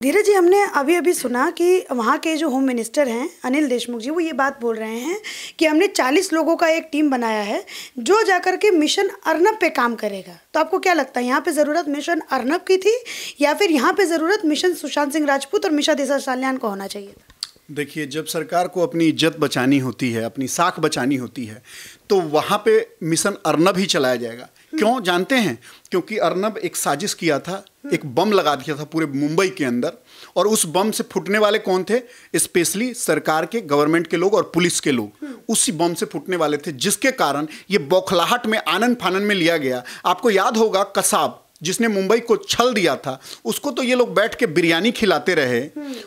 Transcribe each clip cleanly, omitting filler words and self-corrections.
धीरज जी, हमने अभी अभी सुना कि वहाँ के जो होम मिनिस्टर हैं अनिल देशमुख जी, वो ये बात बोल रहे हैं कि हमने 40 लोगों का एक टीम बनाया है जो जाकर के मिशन अर्नब पे काम करेगा। तो आपको क्या लगता है, यहाँ पे ज़रूरत मिशन अर्नब की थी या फिर यहाँ पे ज़रूरत मिशन सुशांत सिंह राजपूत और मिशा देसाई साल्यान को होना चाहिए था? देखिए, जब सरकार को अपनी इज्जत बचानी होती है, अपनी साख बचानी होती है, तो वहाँ पे मिशन अर्नब ही चलाया जाएगा। क्यों जानते हैं? क्योंकि अर्नब एक साजिश किया था, एक बम लगा दिया था पूरे मुंबई के अंदर, और उस बम से फूटने वाले कौन थे? स्पेशली सरकार के, गवर्नमेंट के लोग और पुलिस के लोग उसी बम से फूटने वाले थे, जिसके कारण ये बौखलाहट में, आनन फानन में लिया गया। आपको याद होगा कसाब जिसने मुंबई को छल दिया था, उसको तो ये लोग बैठ के बिरयानी खिलाते रहे।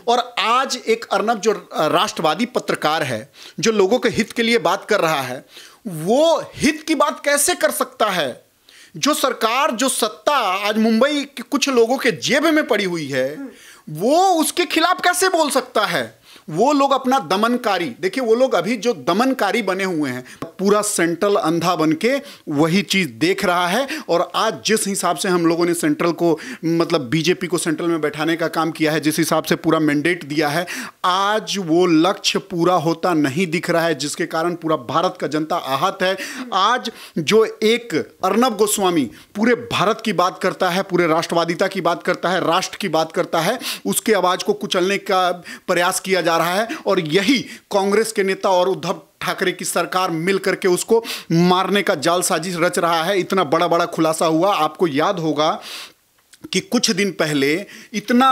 और आज एक अर्नब जो राष्ट्रवादी पत्रकार है, जो लोगों के हित के लिए बात कर रहा है, वो हित की बात कैसे कर सकता है? जो सरकार, जो सत्ता आज मुंबई के कुछ लोगों के जेब में पड़ी हुई है, वो उसके खिलाफ कैसे बोल सकता है? वो लोग अपना दमनकारी, देखिए वो लोग अभी जो दमनकारी बने हुए हैं, पूरा सेंट्रल अंधा बन के वही चीज़ देख रहा है। और आज जिस हिसाब से हम लोगों ने सेंट्रल को, मतलब बीजेपी को सेंट्रल में बैठाने का काम किया है, जिस हिसाब से पूरा मैंडेट दिया है, आज वो लक्ष्य पूरा होता नहीं दिख रहा है, जिसके कारण पूरा भारत का जनता आहत है। आज जो एक अर्नब गोस्वामी पूरे भारत की बात करता है, पूरे राष्ट्रवादिता की बात करता है, राष्ट्र की बात करता है, उसके आवाज़ को कुचलने का प्रयास किया जा रहा है। और यही कांग्रेस के नेता और उद्धव ठाकरे की सरकार मिल करके उसको मारने का जाल साजिश रच रहा है। इतना बड़ा बड़ा खुलासा हुआ, आपको याद होगा कि कुछ दिन पहले इतना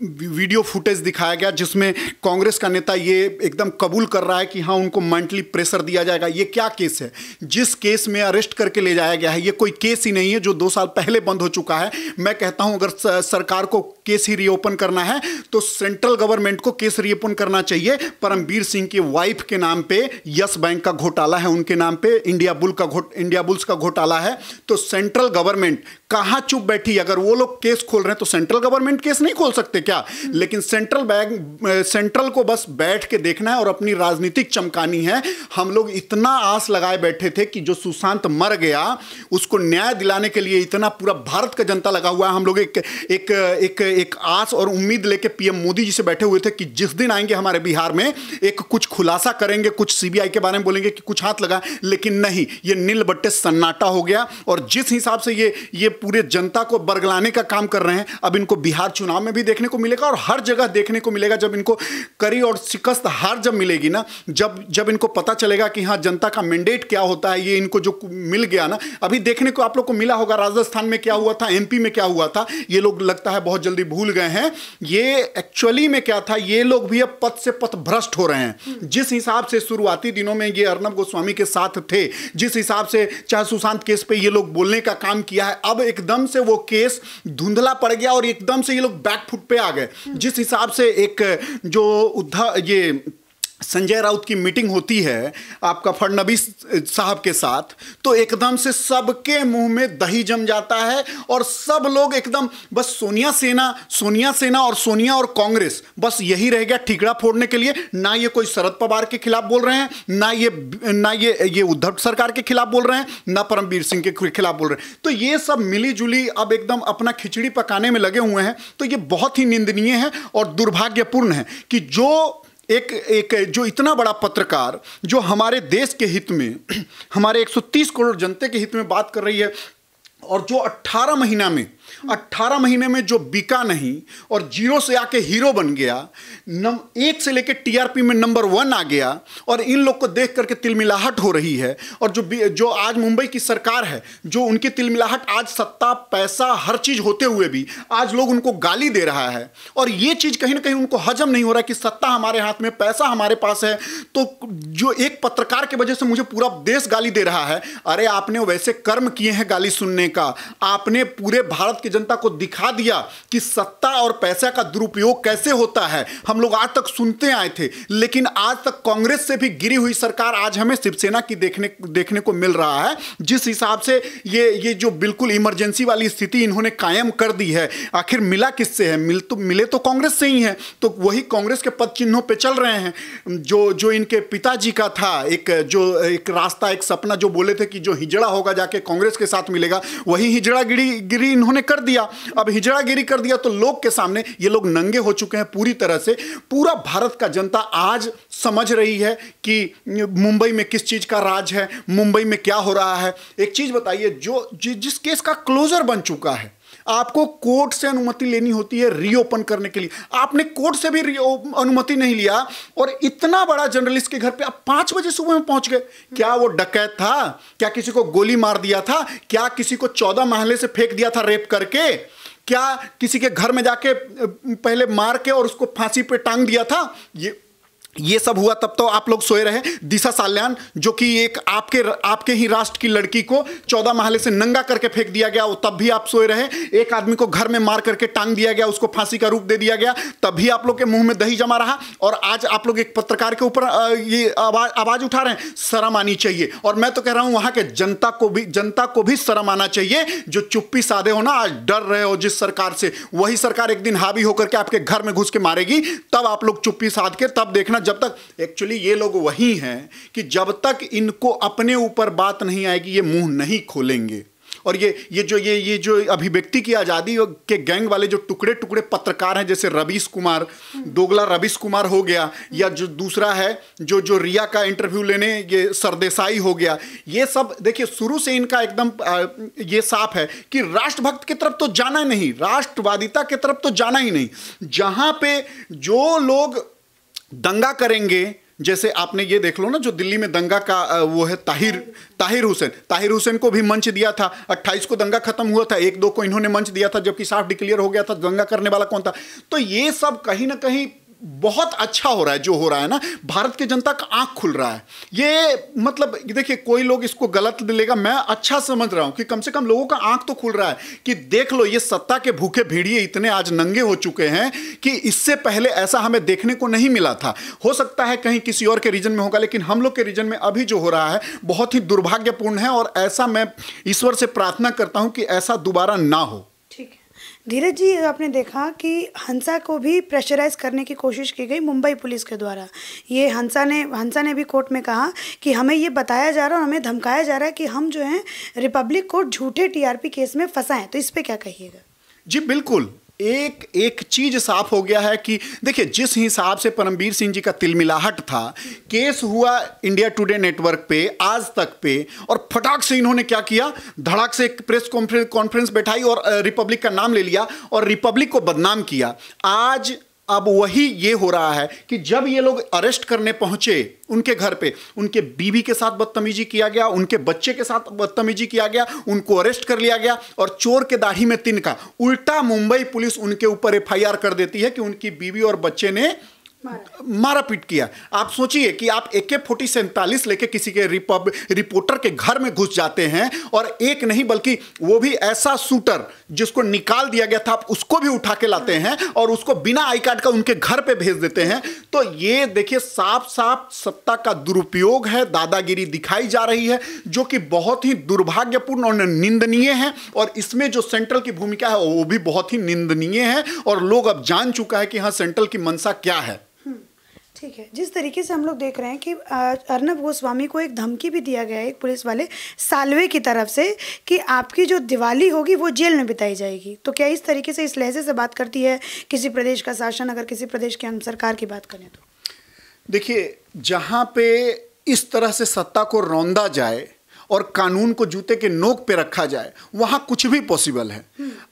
वीडियो फुटेज दिखाया गया जिसमें कांग्रेस का नेता ये एकदम कबूल कर रहा है कि हाँ, उनको मेंटली प्रेशर दिया जाएगा। ये क्या केस है? जिस केस में अरेस्ट करके ले जाया गया है, ये कोई केस ही नहीं है जो 2 साल पहले बंद हो चुका है। मैं कहता हूं, अगर सरकार को केस ही रीओपन करना है तो सेंट्रल गवर्नमेंट को केस रीओपन करना चाहिए। परमवीर सिंह की वाइफ के नाम पे यस बैंक का घोटाला है, उनके नाम पे इंडिया बुल्स का घोटाला है। तो सेंट्रल गवर्नमेंट कहां चुप बैठी? अगर वो लोग केस खोल रहे हैं तो सेंट्रल गवर्नमेंट केस नहीं खोल सकते क्या? लेकिन सेंट्रल को बस बैठ के देखना है और अपनी राजनीतिक चमकानी है। हम लोग इतना आस लगाए बैठे थे कि जो सुशांत मर गया, उसको न्याय दिलाने के लिए इतना पूरा भारत का जनता लगा हुआ है। हम लोग एक आस और उम्मीद लेके पीएम मोदी जी से बैठे हुए थे कि जिस दिन आएंगे हमारे बिहार में, एक कुछ खुलासा करेंगे, कुछ सीबीआई के बारे में बोलेंगे कि कुछ हाथ लगा। लेकिन नहीं, ये नील बट्टे सन्नाटा हो गया। और जिस हिसाब से ये पूरे जनता को बरगलाने का काम कर रहे हैं, अब इनको बिहार चुनाव में भी देखने को मिलेगा और हर जगह देखने को मिलेगा। जब इनको कड़ी और शिकस्त हार जब मिलेगी ना, जब इनको पता चलेगा कि हाँ, जनता का मैंडेट क्या होता है, ये इनको जो मिल गया ना, अभी देखने को आप लोग को मिला होगा राजस्थान में क्या हुआ था, एमपी में क्या हुआ था। ये लोग लगता है बहुत जल्दी भूल गए हैं। ये एक्चुअली में क्या था, ये लोग भी अब पथ से पथ भ्रष्ट हो रहे हैं। जिस हिसाब से शुरुआती दिनों में ये अर्नब गोस्वामी के साथ थे, जिस हिसाब से चाहे सुशांत केस पे ये लोग बोलने का काम किया है, अब एकदम से वो केस धुंधला पड़ गया और एकदम से ये लोग बैकफुट पे आ गए। जिस हिसाब से एक जो ये संजय राउत की मीटिंग होती है आपका फडणवीस साहब के साथ, तो एकदम से सबके मुंह में दही जम जाता है और सब लोग एकदम बस सोनिया सेना और सोनिया और कांग्रेस, बस यही रह गया ठीकरा फोड़ने के लिए। ना ये कोई शरद पवार के खिलाफ बोल रहे हैं, ना ये उद्धव सरकार के खिलाफ बोल रहे हैं, ना परमवीर सिंह के खिलाफ बोल रहे हैं। तो ये सब मिली जुली अब एकदम अपना खिचड़ी पकाने में लगे हुए हैं। तो ये बहुत ही निंदनीय है और दुर्भाग्यपूर्ण है कि जो एक जो इतना बड़ा पत्रकार, जो हमारे देश के हित में, हमारे 130 करोड़ जनता के हित में बात कर रही है, और जो 18 महीने में जो बिका नहीं और जीरो से आके हीरो बन गया, 1 से लेके टीआरपी में नंबर 1 आ गया, और इन लोग को देख करके तिलमिलाहट हो रही है। और जो आज मुंबई की सरकार है, जो उनकी तिलमिलाहट, आज सत्ता, पैसा, हर चीज होते हुए भी आज लोग उनको गाली दे रहा है। और ये चीज कहीं ना कहीं उनको हजम नहीं हो रहा कि सत्ता हमारे हाथ में, पैसा हमारे पास है, तो जो एक पत्रकार की वजह से मुझे पूरा देश गाली दे रहा है। अरे आपने वैसे कर्म किए हैं गाली सुनने का, आपने पूरे भारत की जनता को दिखा दिया कि सत्ता और पैसा का दुरुपयोग कैसे होता है। हम लोग आज तक सुनते आए थे, लेकिन आज तक कांग्रेस से भी गिरी हुई सरकार आज हमें शिवसेना की देखने को मिल रहा है। जिस हिसाब से ये जो बिल्कुल इमरजेंसी वाली स्थिति इन्होंने कायम कर दी है, आखिर मिला किससे है? मिले तो कांग्रेस से ही है। तो वही कांग्रेस के पद चिन्हों पे चल रहे हैं। जो इनके पिताजी का था, एक रास्ता, एक सपना, जो बोले थे कि जो हिजड़ा होगा जाके कांग्रेस के साथ मिलेगा, वही हिजड़ा गिरी इन्होंने कर दिया, अब हिजड़ागिरी कर दिया, तो लोग के सामने ये लोग नंगे हो चुके हैं पूरी तरह से। पूरा भारत का जनता आज समझ रही है कि मुंबई में किस चीज का राज है, मुंबई में क्या हो रहा है। एक चीज बताइए, जिस केस का क्लोजर बन चुका है, आपको कोर्ट से अनुमति लेनी होती है रीओपन करने के लिए, आपने कोर्ट से भी अनुमति नहीं लिया, और इतना बड़ा जर्नलिस्ट के घर पे आप 5 बजे सुबह में पहुंच गए। क्या वो डकैत था? क्या किसी को गोली मार दिया था? क्या किसी को 14 महले से फेंक दिया था रेप करके? क्या किसी के घर में जाके पहले मार के और उसको फांसी पे टांग दिया था? ये सब हुआ तब तो आप लोग सोए रहे। दिशा साल्यान, जो कि एक आपके ही राष्ट्र की लड़की को 14 महले से नंगा करके फेंक दिया गया, वो तब भी आप सोए रहे। एक आदमी को घर में मार करके टांग दिया गया, उसको फांसी का रूप दे दिया गया, तब भी आप लोग के मुंह में दही जमा रहा। और आज आप लोग एक पत्रकार के ऊपर ये आवाज उठा रहे हैं। शर्म आनी चाहिए। और मैं तो कह रहा हूं वहां के जनता को भी शर्म आना चाहिए, जो चुप्पी साधे हो ना, आज डर रहे हो जिस सरकार से, वही सरकार एक दिन हावी होकर के आपके घर में घुस के मारेगी। तब आप लोग चुप्पी साध के तब देखना, जब तक एक्चुअली ये लोग वही हैं कि जब तक इनको अपने ऊपर बात नहीं आएगी ये मुंह नहीं खोलेंगे। और ये जो अभिव्यक्ति की आज़ादी के गैंग वाले जो टुकड़े टुकड़े पत्रकार हैं, जैसे रवीश कुमार, दोगला रवीश कुमार हो गया, या जो दूसरा है जो रिया का इंटरव्यू लेने ये सरदेसाई हो गया, ये सब देखिए शुरू से इनका एकदम ये साफ है कि राष्ट्रभक्त की तरफ तो जाना ही नहीं, राष्ट्रवादिता की तरफ तो जाना ही नहीं। जहां पे जो लोग दंगा करेंगे, जैसे आपने ये देख लो ना, जो दिल्ली में दंगा का वो है ताहिर हुसैन को भी मंच दिया था। 28 को दंगा खत्म हुआ था, 1-2 को इन्होंने मंच दिया था, जबकि साफ डिक्लेयर हो गया था दंगा करने वाला कौन था। तो ये सब कहीं ना कहीं बहुत अच्छा हो रहा है, जो हो रहा है ना, भारत की जनता का आंख खुल रहा है। ये मतलब देखिए, कोई लोग इसको गलत लेगा, मैं अच्छा समझ रहा हूं कि कम से कम लोगों का आंख तो खुल रहा है कि देख लो, ये सत्ता के भूखे भेड़िए इतने आज नंगे हो चुके हैं कि इससे पहले ऐसा हमें देखने को नहीं मिला था। हो सकता है कहीं किसी और के रीजन में होगा, लेकिन हम लोग के रीजन में अभी जो हो रहा है बहुत ही दुर्भाग्यपूर्ण है। और ऐसा मैं ईश्वर से प्रार्थना करता हूं कि ऐसा दोबारा ना हो। धीरज जी, आपने देखा कि हंसा को भी प्रेशराइज करने की कोशिश की गई मुंबई पुलिस के द्वारा। ये हंसा ने भी कोर्ट में कहा कि हमें ये बताया जा रहा है और हमें धमकाया जा रहा है कि हम जो हैं रिपब्लिक को झूठे टीआरपी केस में फंसाएं। तो इस पे क्या कहिएगा? जी बिल्कुल, एक चीज साफ हो गया है कि देखिए, जिस हिसाब से परमवीर सिंह जी का तिलमिलाहट था, केस हुआ इंडिया टुडे नेटवर्क पे, आज तक पे, और फटाक से इन्होंने क्या किया, धड़ाक से एक प्रेस कॉन्फ्रेंस बैठाई और रिपब्लिक का नाम ले लिया और रिपब्लिक को बदनाम किया। आज अब वही ये हो रहा है कि जब ये लोग अरेस्ट करने पहुंचे उनके घर पे, उनके बीवी के साथ बदतमीजी किया गया, उनके बच्चे के साथ बदतमीजी किया गया, उनको अरेस्ट कर लिया गया, और चोर के दाढ़ी में तिनका। उल्टा मुंबई पुलिस उनके ऊपर एफआईआर कर देती है कि उनकी बीवी और बच्चे ने मारा पीट किया। आप सोचिए कि आप AK-47 लेके किसी के रिपोर्टर के घर में घुस जाते हैं, और एक नहीं बल्कि वो भी ऐसा शूटर जिसको निकाल दिया गया था, आप उसको भी उठा के लाते हैं और उसको बिना आई कार्ड का उनके घर पे भेज देते हैं। तो ये देखिए, साफ साफ सत्ता का दुरुपयोग है, दादागिरी दिखाई जा रही है, जो कि बहुत ही दुर्भाग्यपूर्ण और निंदनीय है। और इसमें जो सेंट्रल की भूमिका है वो भी बहुत ही निंदनीय है, और लोग अब जान चुका है कि हाँ, सेंट्रल की मंशा क्या है। ठीक है, जिस तरीके से हम लोग देख रहे हैं कि अर्नब गोस्वामी को एक धमकी भी दिया गया है एक पुलिस वाले साल्वे की तरफ से कि आपकी जो दिवाली होगी वो जेल में बिताई जाएगी। तो क्या इस तरीके से, इस लहजे से बात करती है किसी प्रदेश का शासन, अगर किसी प्रदेश की हम सरकार की बात करें तो? देखिए, जहाँ पे इस तरह से सत्ता को रौंदा जाए और कानून को जूते के नोक पे रखा जाए, वहाँ कुछ भी पॉसिबल है।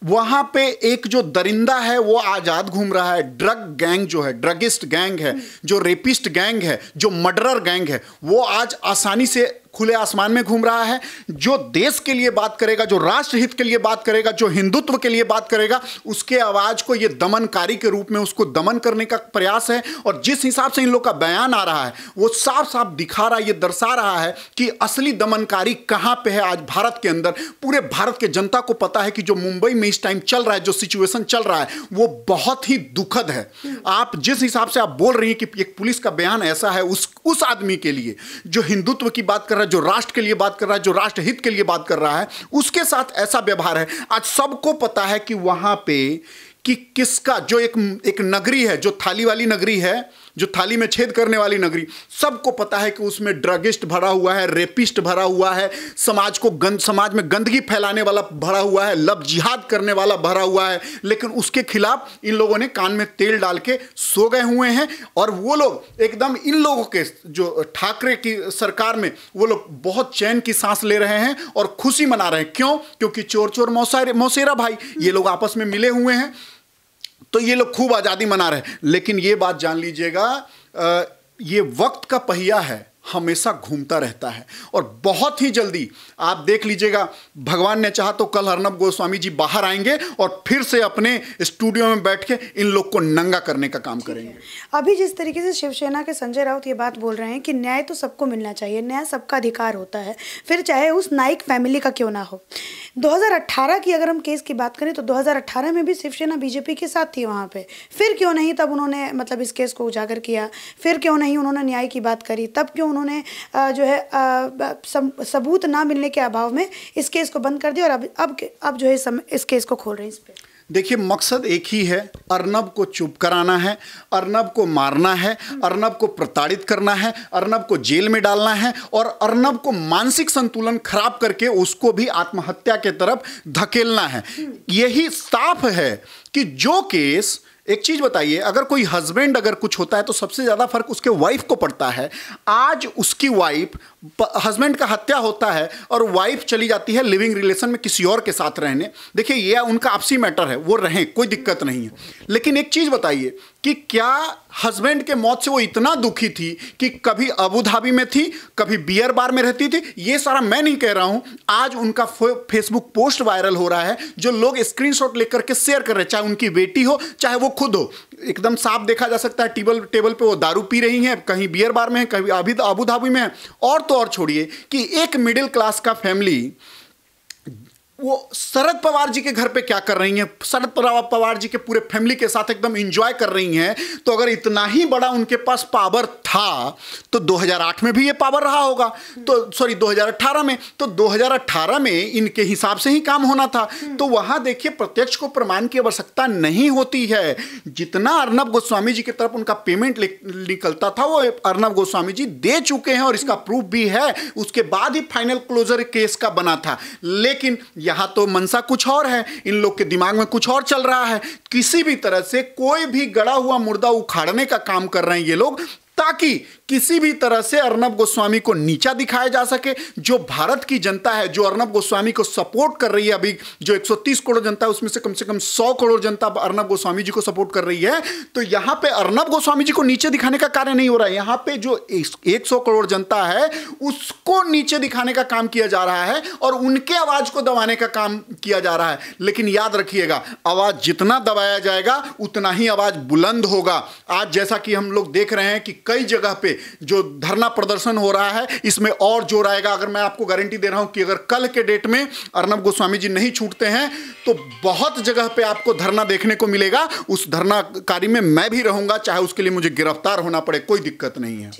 वहाँ पे एक जो दरिंदा है वो आज़ाद घूम रहा है। ड्रग गैंग जो है, ड्रगिस्ट गैंग है, जो रेपिस्ट गैंग है, जो मर्डरर गैंग है, वो आज आसानी से खुले आसमान में घूम रहा है। जो देश के लिए बात करेगा, जो राष्ट्रहित के लिए बात करेगा, जो हिंदुत्व के लिए बात करेगा, उसके आवाज को ये दमनकारी के रूप में उसको दमन करने का प्रयास है। और जिस हिसाब से इन लोग का बयान आ रहा है वो साफ साफ दिखा रहा है, ये दर्शा रहा है कि असली दमनकारी कहां पे है आज भारत के अंदर। पूरे भारत के जनता को पता है कि जो मुंबई में इस टाइम चल रहा है, जो सिचुएशन चल रहा है, वो बहुत ही दुखद है। आप जिस हिसाब से आप बोल रही हैं कि एक पुलिस का बयान ऐसा है उस आदमी के लिए जो हिंदुत्व की बात कर रहा है, जो राष्ट्र के लिए बात कर रहा है, जो राष्ट्रहित के लिए बात कर रहा है, उसके साथ ऐसा व्यवहार है। आज सबको पता है कि वहां पे कि किसका जो एक नगरी है, जो थाली वाली नगरी है, जो थाली में छेद करने वाली नगरी, सबको पता है कि उसमें ड्रगिस्ट भरा हुआ है, रेपिस्ट भरा हुआ है, समाज में गंदगी फैलाने वाला भरा हुआ है, लव जिहाद करने वाला भरा हुआ है। लेकिन उसके खिलाफ इन लोगों ने कान में तेल डाल के सो गए हुए हैं। और वो लोग एकदम इन लोगों के जो ठाकरे की सरकार में वो लोग बहुत चैन की सांस ले रहे हैं और खुशी मना रहे हैं। क्यों? क्योंकि चोर चोर मौसेरा भाई, ये लोग आपस में मिले हुए हैं, तो ये लोग खूब आज़ादी मना रहे हैं। लेकिन ये बात जान लीजिएगा, ये वक्त का पहिया है, हमेशा घूमता रहता है। और बहुत ही जल्दी आप देख लीजिएगा, भगवान ने चाहा तो कल अर्नब गोस्वामी जी बाहर आएंगे और फिर से अपने स्टूडियो में बैठ के इन लोग को नंगा करने का काम करेंगे। अभी जिस तरीके से शिवसेना के संजय राउत ये बात बोल रहे हैं कि न्याय तो सबको मिलना चाहिए, न्याय सबका अधिकार होता है, फिर चाहे उस नाइक फैमिली का क्यों ना हो। 2018 की अगर हम केस की बात करें तो 2018 में भी शिवसेना बीजेपी के साथ थी वहाँ पे, फिर क्यों नहीं तब उन्होंने मतलब इस केस को उजागर किया, फिर क्यों नहीं उन्होंने न्याय की बात करी, तब क्यों उन्होंने जो है सबूत ना मिलने के अभाव में इस केस को बंद कर दिया और अब जो है इस केस को खोल रहे हैं इस पे। देखिए, मकसद एक ही है, अर्नब को चुप कराना है, अर्नब को मारना है, अर्नब को प्रताड़ित करना है, अर्नब को जेल में डालना है और अर्नब को मानसिक संतुलन खराब करके उसको भी आत्महत्या के तरफ धकेलना है। यही साफ है कि जो केस, एक चीज बताइए, अगर कोई हस्बैंड अगर कुछ होता है तो सबसे ज्यादा फर्क उसके वाइफ को पड़ता है। आज उसकी वाइफ, हस्बैंड का हत्या होता है और वाइफ चली जाती है लिविंग रिलेशन में किसी और के साथ रहने। देखिए, ये उनका आपसी मैटर है, वो रहें, कोई दिक्कत नहीं है। लेकिन एक चीज बताइए कि क्या हस्बैंड के मौत से वो इतना दुखी थी कि कभी अबू धाबी में थी, कभी बियर बार में रहती थी? ये सारा मैं नहीं कह रहा हूं, आज उनका फेसबुक पोस्ट वायरल हो रहा है जो लोग स्क्रीनशॉट लेकर के शेयर कर रहे हैं, चाहे उनकी बेटी हो चाहे वो खुद हो। एकदम साफ देखा जा सकता है, टेबल पे वो दारू पी रही हैं, कहीं बियर बार में है, कहीं अबू धाबी में है। और तो और छोड़िए कि एक मिडिल क्लास का फैमिली वो शरद पवार जी के घर पे क्या कर रही हैं, शरद पवार जी के पूरे फैमिली के साथ एकदम एंजॉय कर रही हैं। तो अगर इतना ही बड़ा उनके पास पावर था तो 2008 में भी ये पावर रहा होगा, तो सॉरी 2018 में, तो 2018 में इनके हिसाब से ही काम होना था। तो वहां देखिए, प्रत्यक्ष को प्रमाण की आवश्यकता नहीं होती है। जितना अर्नब गोस्वामी जी की तरफ उनका पेमेंट निकलता था वो अर्नब गोस्वामी जी दे चुके हैं और इसका प्रूफ भी है। उसके बाद ही फाइनल क्लोजर केस का बना था। लेकिन यहां तो मनसा कुछ और है, इन लोग के दिमाग में कुछ और चल रहा है। किसी भी तरह से कोई भी गड़ा हुआ मुर्दा उखाड़ने का काम कर रहे हैं ये लोग, ताकि किसी भी तरह से अर्नब गोस्वामी को नीचा दिखाया जा सके। जो भारत की जनता है, जो अर्नब गोस्वामी को सपोर्ट कर रही है, अभी जो 130 करोड़ जनता है उसमें से कम 100 करोड़ जनता अर्नब गोस्वामी जी को सपोर्ट कर रही है। तो यहां पे अर्नब गोस्वामी जी को नीचे दिखाने का कार्य नहीं हो रहा है, यहां पे जो 100 करोड़ जनता है उसको नीचे दिखाने का काम किया जा रहा है और उनके आवाज को दबाने का काम किया जा रहा है। लेकिन याद रखिएगा, आवाज जितना दबाया जाएगा उतना ही आवाज बुलंद होगा। आज जैसा कि हम लोग देख रहे हैं कि कई जगह पे जो धरना प्रदर्शन हो रहा है, इसमें और जोर आएगा। अगर मैं आपको गारंटी दे रहा हूं कि अगर कल के डेट में अर्नब गोस्वामी जी नहीं छूटते हैं तो बहुत जगह पे आपको धरना देखने को मिलेगा। उस धरनाकारी में मैं भी रहूंगा, चाहे उसके लिए मुझे गिरफ्तार होना पड़े, कोई दिक्कत नहीं है।